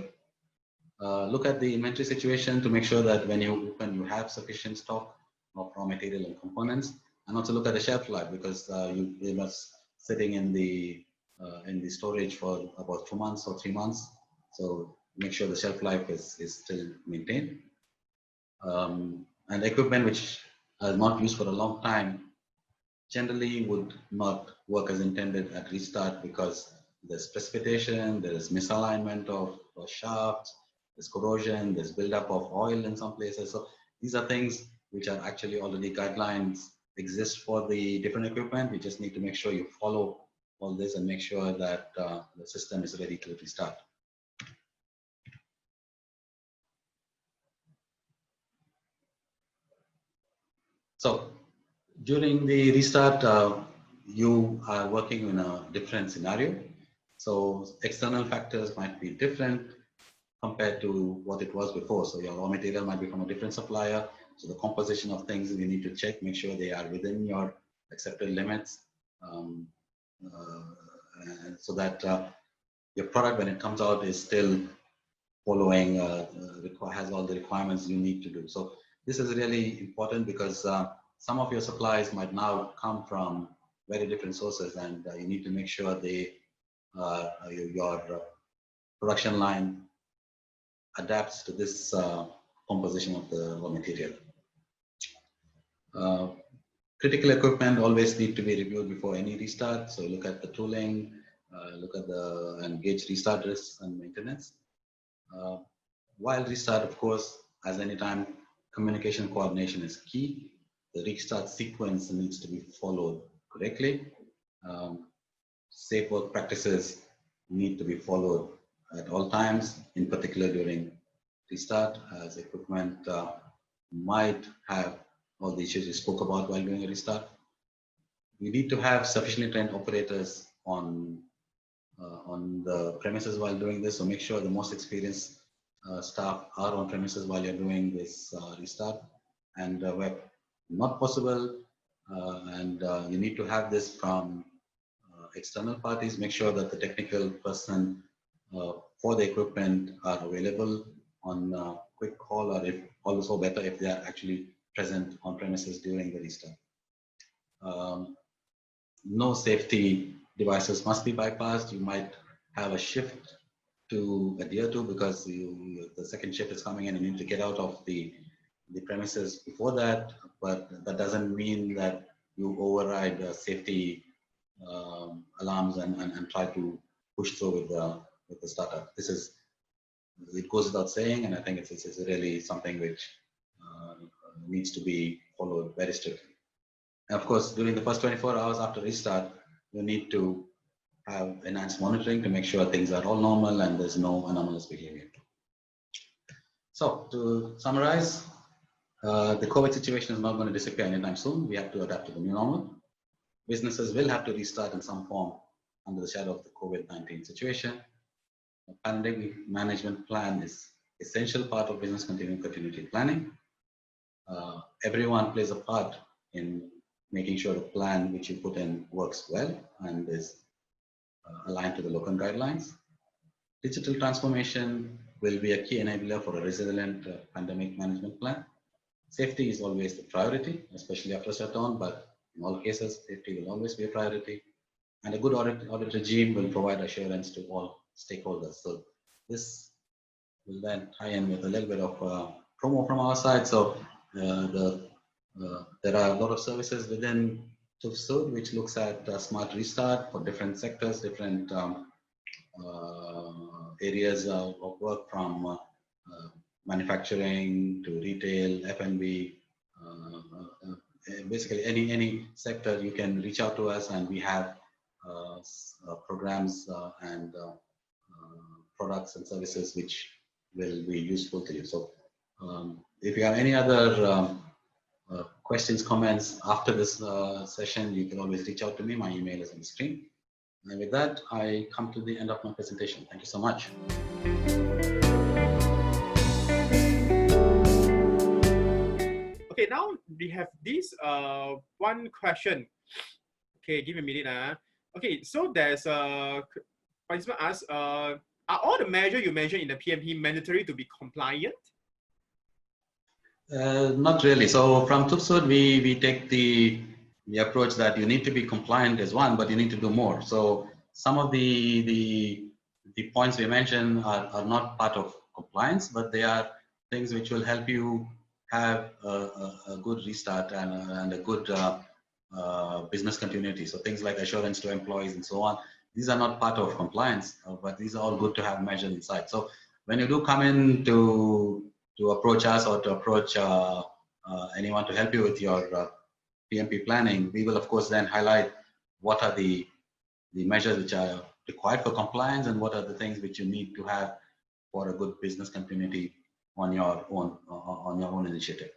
Look at the inventory situation to make sure that when you open, you have sufficient stock of raw material and components, and also look at the shelf life, because you must sitting in the storage for about 2 months or 3 months. So make sure the shelf life is still maintained. And equipment which are not used for a long time generally would not work as intended at restart, because there's precipitation, there is misalignment of shafts, there's corrosion, there's buildup of oil in some places. So these are things which are actually already guidelines exist for the different equipment. We just need to make sure you follow all this and make sure that the system is ready to restart. So during the restart, you are working in a different scenario. So external factors might be different compared to what it was before. So your raw material might be from a different supplier. So the composition of things you need to check, make sure they are within your accepted limits, um, so that your product, when it comes out, is still following, has all the requirements you need to do. So this is really important because some of your supplies might now come from very different sources, and you need to make sure they your production line adapts to this composition of the raw material. Critical equipment always need to be reviewed before any restart. So look at the tooling, look at and gauge restart risks and maintenance. While restart, of course, as any time, communication coordination is key. The restart sequence needs to be followed correctly. Safe work practices need to be followed at all times, in particular during restart, as equipment might have all the issues we spoke about while doing a restart. We need to have sufficiently trained operators on the premises while doing this, so make sure the most experienced staff are on premises while you're doing this restart. And where not possible, and you need to have this from external parties, make sure that the technical person for the equipment are available on quick call, or if also better if they are actually present on premises during the restart. No safety devices must be bypassed. You might have a shift to adhere to because the second shift is coming in and you need to get out of the premises before that, but that doesn't mean that you override safety alarms and try to push through with the startup. It goes without saying, and I think it's really something which needs to be followed very strictly. And of course, during the first 24 hours after restart, you need to have enhanced monitoring to make sure things are all normal and there's no anomalous behavior. So to summarize, the COVID situation is not going to disappear anytime soon. We have to adapt to the new normal. Businesses will have to restart in some form under the shadow of the COVID-19 situation. A pandemic management plan is essential part of business continuity planning. Everyone plays a part in making sure the plan which you put in works well and is aligned to the local guidelines. Digital transformation will be a key enabler for a resilient pandemic management plan. Safety is always the priority, especially after shutdown, but in all cases, safety will always be a priority. And a good audit regime will provide assurance to all stakeholders. So this will then tie in with a little bit of promo from our side. So there are a lot of services within TÜV SÜD which looks at smart restart for different sectors, different areas of work, from manufacturing to retail, F&B, basically any sector. You can reach out to us, and we have programs and products and services which will be useful to you. So if you have any other questions, comments after this session, you can always reach out to me. My email is on the screen. And with that, I come to the end of my presentation. Thank you so much. Okay, now we have this one question. Okay, give me a minute. Okay, so there's a participant asks, are all the measures you mentioned in the PMP mandatory to be compliant? Not really. So from TÜV SÜD, we take the approach that you need to be compliant as one, but you need to do more. So some of the points we mentioned are not part of compliance, but they are things which will help you have a good restart and a good business continuity. So things like assurance to employees and so on. These are not part of compliance, but these are all good to have measured inside. So when you do come in to approach us or to approach anyone to help you with your PMP planning, we will of course then highlight what are the measures which are required for compliance and what are the things which you need to have for a good business continuity on your own initiative.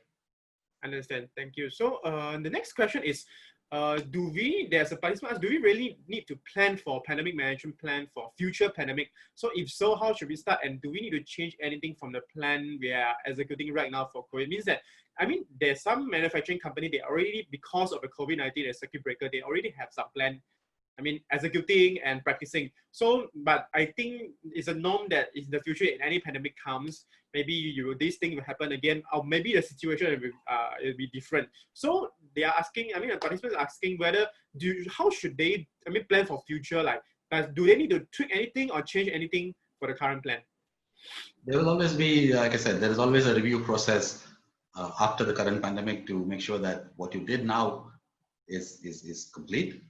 Understand. Thank you. So the next question is, there's a participant asked, do we really need to plan for pandemic management plan for future pandemic? So if so, how should we start? And do we need to change anything from the plan we are executing right now for COVID? It means that, I mean, there's some manufacturing company, they already, because of the COVID-19 and circuit breaker, they already have some plan, I mean, executing and practicing. So, but I think it's a norm that in the future, if any pandemic comes, maybe this thing will happen again, or maybe the situation will be different. So they are asking, I mean, the participants are asking whether, how should they, I mean, plan for future, like, do they need to tweak anything or change anything for the current plan? There will always be, like I said, there is always a review process after the current pandemic to make sure that what you did now is complete.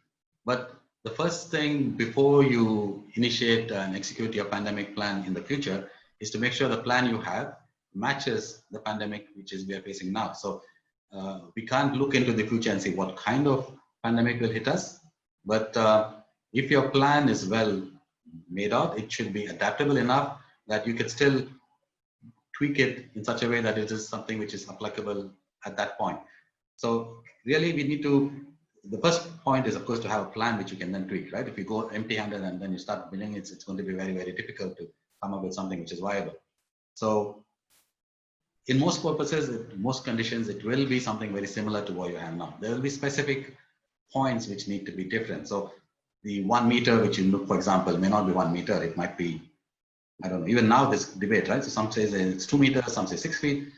But the first thing before you initiate and execute your pandemic plan in the future is to make sure the plan you have matches the pandemic which is we are facing now. So we can't look into the future and see what kind of pandemic will hit us. But if your plan is well made out, it should be adaptable enough that you can still tweak it in such a way that it is something which is applicable at that point. So really we need to, the first point is of course to have a plan which you can then tweak, right? If you go empty-handed and then you start building it, it's going to be very, very difficult to come up with something which is viable. So in most purposes, in most conditions, it will be something very similar to what you have now. There will be specific points which need to be different. So the 1 meter which you look, for example, may not be 1 meter. It might be, I don't know, even now this debate, right? So some say it's 2 meters, some say 6 feet.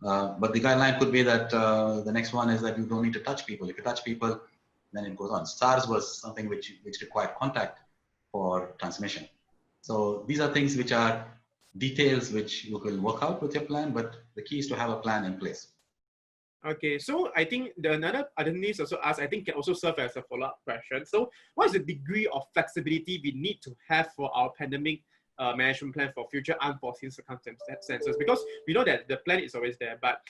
But the guideline could be that the next one is that you don't need to touch people. If you touch people, then it goes on. SARS was something which required contact for transmission. So these are things which are details which you will work out with your plan, but the key is to have a plan in place. Okay, so I think another needs also asked, I think can also serve as a follow-up question. So what is the degree of flexibility we need to have for our pandemic management plan for future unforeseen circumstances? Because we know that the plan is always there, but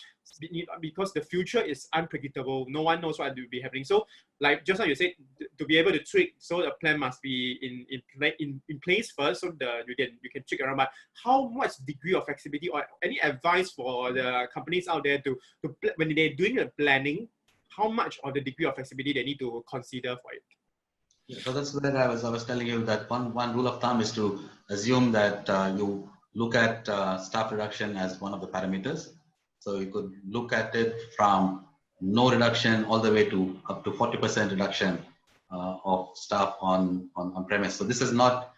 because the future is unpredictable, no one knows what will be happening. So like just now you said, to be able to tweak, so the plan must be in place first, so you can tweak around. But how much degree of flexibility or any advice for the companies out there to when they're doing the planning, how much of the degree of flexibility they need to consider for it? Yeah, so that's where I was telling you that one rule of thumb is to assume that you look at staff reduction as one of the parameters. So you could look at it from no reduction all the way to up to 40% reduction of staff on premise. So this is not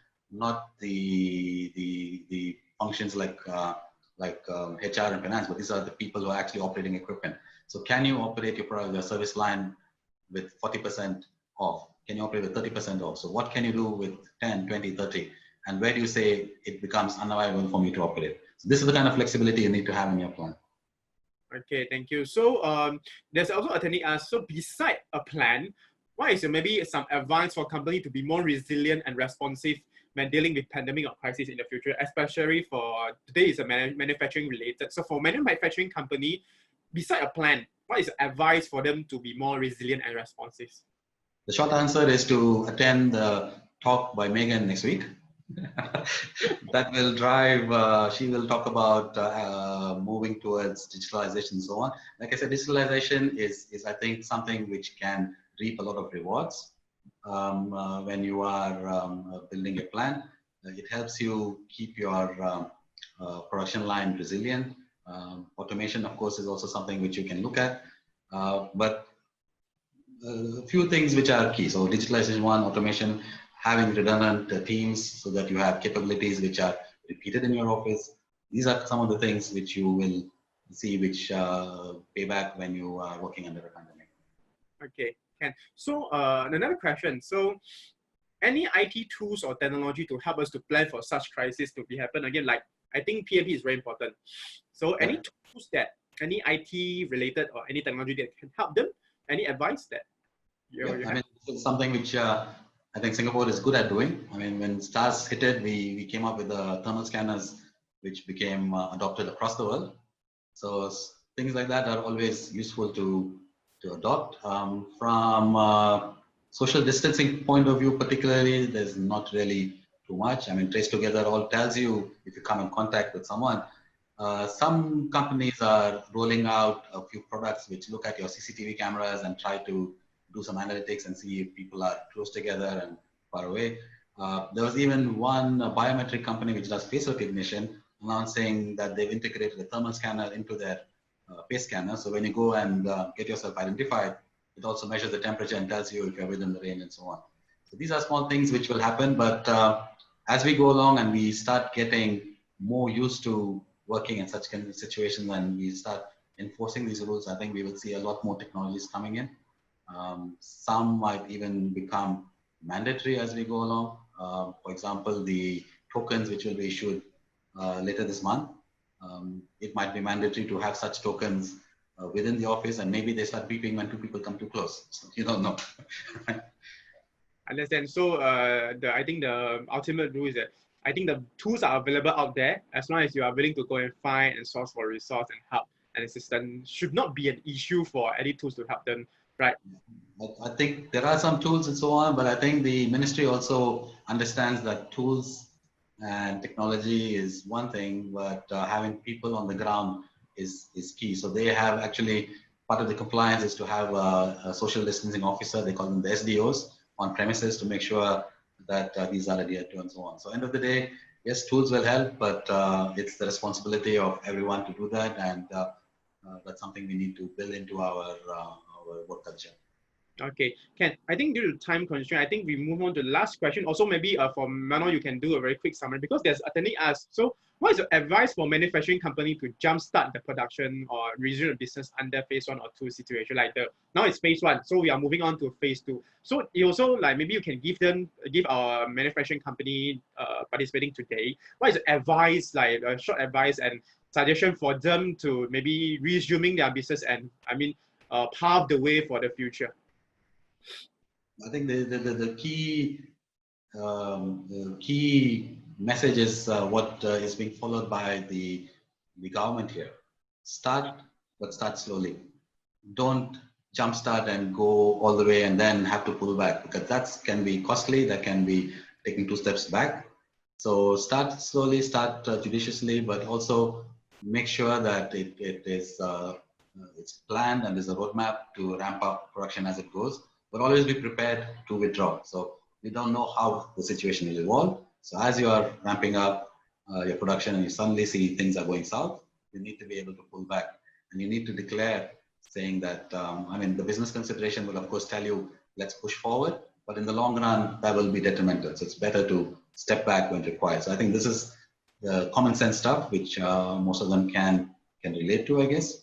the functions like HR and finance, but these are the people who are actually operating equipment. So can you operate your service line with 40% off? Can you operate with 30% off? So what can you do with 10, 20, 30? And where do you say it becomes unavailable for me to operate? So this is the kind of flexibility you need to have in your plan. Okay, thank you. So there's also attendee asked, so beside a plan, what is maybe some advice for company to be more resilient and responsive when dealing with pandemic or crisis in the future, especially for today is a manufacturing related. So for manufacturing company, beside a plan, what is advice for them to be more resilient and responsive? The short answer is to attend the talk by Megan next week. That will drive, she will talk about moving towards digitalization and so on. Like I said, digitalization is I think something which can reap a lot of rewards when you are building a plan. It helps you keep your production line resilient. Automation, of course, is also something which you can look at. But a few things which are key. So digitalization, one, automation, having redundant teams so that you have capabilities which are repeated in your office. These are some of the things which you will see which pay back when you are working under a pandemic. Okay, Ken. So another question. So any IT tools or technology to help us to plan for such crisis to be happen again? Like I think PMP is very important. So any tools that any IT related or any technology that can help them? Any advice that you I mean, it's something which I think Singapore is good at doing. I mean, when SARS hit it, we came up with the thermal scanners, which became adopted across the world. So things like that are always useful to adopt. From social distancing point of view, particularly, there's not really too much. I mean, Trace Together all tells you if you come in contact with someone, Some companies are rolling out a few products which look at your CCTV cameras and try to do some analytics and see if people are close together and far away. There was even one biometric company which does face recognition announcing that they've integrated a thermal scanner into their face scanner. So when you go and get yourself identified, it also measures the temperature and tells you if you're within the range and so on. So these are small things which will happen, but as we go along and we start getting more used to working in such kind of situations and we start enforcing these rules, I think we will see a lot more technologies coming in. Some might even become mandatory as we go along. For example, the tokens which will be issued later this month, it might be mandatory to have such tokens within the office, and maybe they start beeping when two people come too close. So you don't know. Understand. So I think the ultimate rule is that I think the tools are available out there as long as you are willing to go and find and source for resource and help and assistance. Should not be an issue for any tools to help them, right? I think there are some tools and so on, but I think the ministry also understands that tools and technology is one thing, but having people on the ground is key. So they have actually, part of the compliance is to have a social distancing officer, they call them the SDOs, on premises to make sure that these are adhered to and so on. So end of the day, yes, tools will help, but it's the responsibility of everyone to do that, and that's something we need to build into our work culture. Okay, Ken, I think due to time constraint, I think we move on to the last question. Also, maybe for Mano, you can do a very quick summary because there's attending us. So what is your advice for manufacturing company to jumpstart the production or resume the business under phase 1 or 2 situation? Like now it's phase 1, so we are moving on to phase 2. So you also like maybe you can give our manufacturing company participating today, what is the advice, like a short advice and suggestion for them to maybe resuming their business and pave the way for the future? I think the key message is what is being followed by the government here. Start, but start slowly. Don't jumpstart and go all the way and then have to pull back, because that can be costly. That can be taking 2 steps back. So start slowly, start judiciously, but also make sure that it is it's planned and there's a roadmap to ramp up production as it goes. But always be prepared to withdraw. So we don't know how the situation will evolve. So as you are ramping up your production and you suddenly see things are going south, you need to be able to pull back, and you need to declare saying that, the business consideration will of course tell you, let's push forward, but in the long run, that will be detrimental. So it's better to step back when required. So I think this is the common sense stuff, which most of them can relate to, I guess.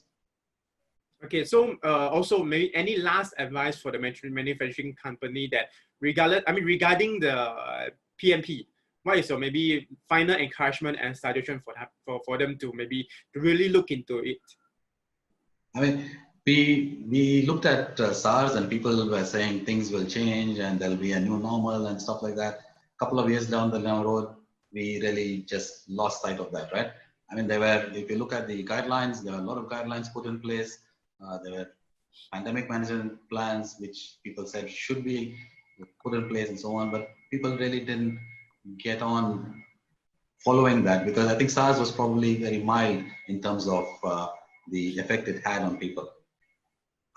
Okay, so also maybe any last advice for the manufacturing company that regarding the PMP, what is your maybe final encouragement and suggestion for them to maybe to really look into it? We looked at SARS and people were saying things will change and there'll be a new normal and stuff like that. A couple of years down the road, we really just lost sight of that, right? If you look at the guidelines, there were a lot of guidelines put in place. There were pandemic management plans, which people said should be put in place and so on, but people really didn't get on following that, because I think SARS was probably very mild in terms of the effect it had on people.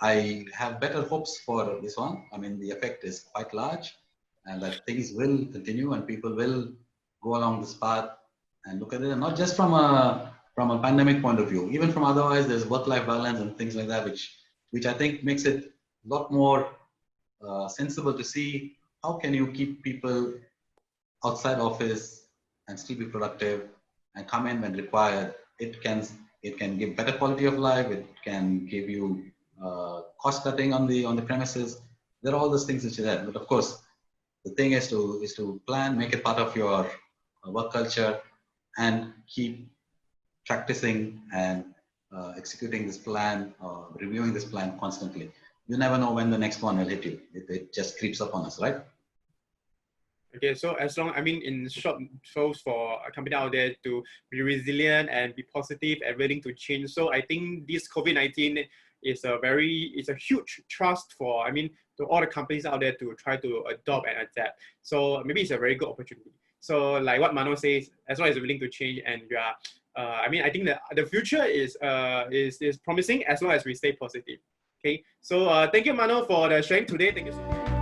I have better hopes for this one. The effect is quite large, and that things will continue and people will go along this path and look at it, and not just from a pandemic point of view, even from otherwise, there's work-life balance and things like that, which I think makes it a lot more sensible to see how can you keep people outside office and still be productive and come in when required. It can give better quality of life. It can give you cost cutting on the premises. There are all those things which are there. But of course, the thing is to plan, make it part of your work culture, and keep practicing and executing this plan, reviewing this plan constantly. You never know when the next one will hit you. It just creeps up on us, right? Okay, so as long, in short, shows for a company out there to be resilient and be positive and willing to change. So I think this COVID-19 is a huge trust for, to all the companies out there to try to adopt and adapt. So maybe it's a very good opportunity. So like what Mano says, as long as you're willing to change and you are I mean, I think that the future is promising as long as we stay positive. Okay, so thank you, Mano, for the sharing today. Thank you so much.